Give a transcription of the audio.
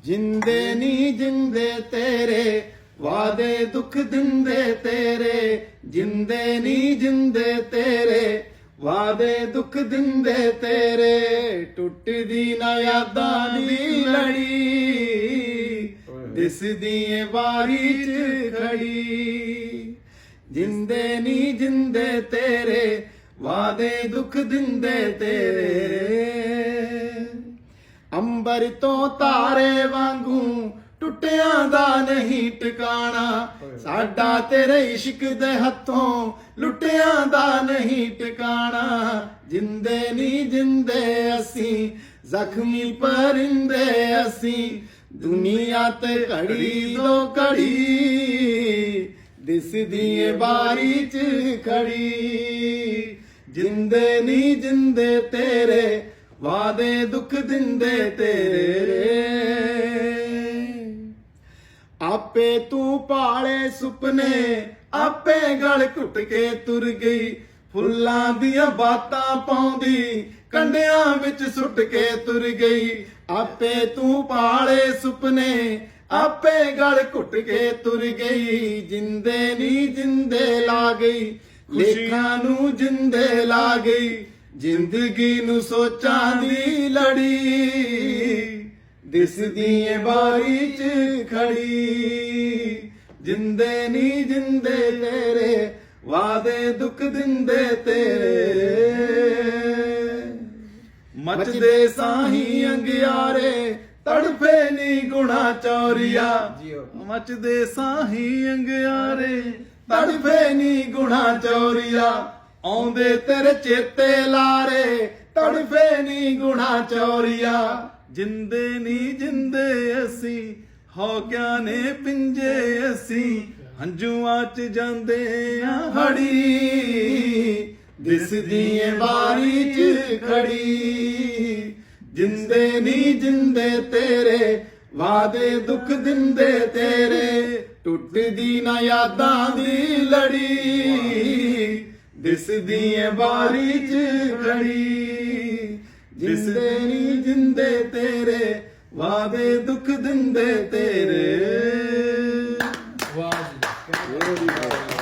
ਜਿੰਦੇ ਨੀ ਜਿੰਦੇ ਤੇਰੇ ਵਾਦੇ ਦੁੱਖ ਦਿੰਦੇ ਤੇਰੇ ਜਿੰਦੇ ਨੀ ਜਿੰਦੇ ਤੇਰੇ ਵਾਦੇ ਦੁੱਖ ਦਿੰਦੇ ਤੇਰੇ ਟੁੱਟਦੀ ਨਾ ਯਾਦਾਂ ਦੀ ਲੜੀ ਦਿਸਦੀ ਏ ਵਾਰੀ ਚ ਖੜੀ ਜਿੰਦੇ ਨੀ ਜਿੰਦੇ ਤੇਰੇ ਵਾਦੇ ਦੁੱਖ ਦਿੰਦੇ ਤੇਰੇ ਅੰਬਰ ਤੋਂ ਤਾਰੇ ਵਾਂਗੂ ਟੁੱਟਿਆਂ ਦਾ ਨਹੀਂ ਟਿਕਾਣਾ ਸਾਡਾ ਤੇਰੇ ਇਸ਼ਕ ਦੇ ਹੱਥੋਂ ਲੁੱਟਿਆਂ ਦਾ ਨਹੀਂ ਟਿਕਾਣਾ ਜਿੰਦੇ ਨਹੀਂ ਜਿੰਦੇ ਅਸੀਂ ਜ਼ਖਮੀ ਪਰਿੰਦੇ ਅਸੀਂ ਦੁਨੀਆ ਤੇ ਘੜੀ ਦੋ ਘੜੀ ਦਿਸਦੀ ਏ ਬਾਰੀ ਚ ਖੜੀ ਜਿੰਦੇ ਨਹੀਂ ਜਿੰਦੇ ਤੇਰੇ ਵਾਦੇ ਦੁੱਖ ਦਿੰਦੇ ਤੇਰੇ ਆਪੇ ਤੂੰ ਪਾਲੇ ਸੁਪਨੇ ਆਪੇ ਗਲ ਘੁੱਟ ਕੇ ਤੁਰ ਗਈ ਫੁੱਲਾਂ ਦੀਆਂ ਬਾਤਾਂ ਪਾਉਂਦੀ ਕੰਡਿਆਂ ਵਿੱਚ ਸੁੱਟ ਕੇ ਤੁਰ ਗਈ ਆਪੇ ਤੂੰ ਪਾਲੇ ਸੁਪਨੇ ਆਪੇ ਗਲ ਘੁੱਟ ਕੇ ਤੁਰ ਗਈ ਜਿੰਦੇ ਨੀ ਜਿੰਦੇ ਲਾ ਗਈ ਲੇਖਾਂ ਨੂੰ ਜਿੰਦੇ ਲਾ ਗਈ ਜ਼ਿੰਦਗੀ ਨੂੰ ਸੋਚਾਂ ਦੀ ਲੜੀ ਦਿਸਦੀ ਏ ਬਾਰੀ ਚ ਖੜੀ ਜਿੰਦੇ ਨੀ ਜਿੰਦੇ ਤੇਰੇ ਵਾਦੇ ਦੁੱਖ ਦਿੰਦੇ ਤੇਰੇ ਮਚਦੇ ਸਾਹੀ ਅੰਗਿਆਰੇ ਤੜਫੇ ਨੀ ਗੁਣਾ ਚੋਰੀਆ ਮਚਦੇ ਸਾਹੀ ਅੰਗਿਆਰੇ ਤੜਫੇ ਨੀ ਗੁਣਾ ਚੋਰੀਆ ਆਉਂਦੇ ਤੇਰੇ ਚੇਤੇ ਲਾਰੇ ਤੜਫੇ ਨੀ ਗੁਣਾ ਚੋਰੀਆ ਜਿੰਦੇ ਨੀ ਜਿੰਦੇ ਅਸੀਂ ਹੌਕਿਆਂ ਨੇ ਪਿੰਜੇ ਅਸੀਂ ਹੰਝੂਆਂ ਚ ਜਾਂਦੇ ਆ ਹੜੀ ਦਿਸਦੀ ਏ ਬਾਰੀ ਚ ਖੜੀ ਜਿੰਦੇ ਨੀ ਜਿੰਦੇ ਤੇਰੇ ਵਾਦੇ ਦੁੱਖ ਦਿੰਦੇ ਤੇਰੇ ਟੁੱਟਦੀ ਨਾ ਯਾਦਾਂ ਦੀ ਲੜੀ ਦਿਸਦੀ ਏ ਬਾਰੀ ਚ ਖੜੀ ਜਿੰਦੇ ਨੀ ਜਿੰਦੇ ਤੇਰੇ ਵਾਦੇ ਦੁੱਖ ਦਿੰਦੇ ਤੇਰੇ ਵਾਹ ਜੀ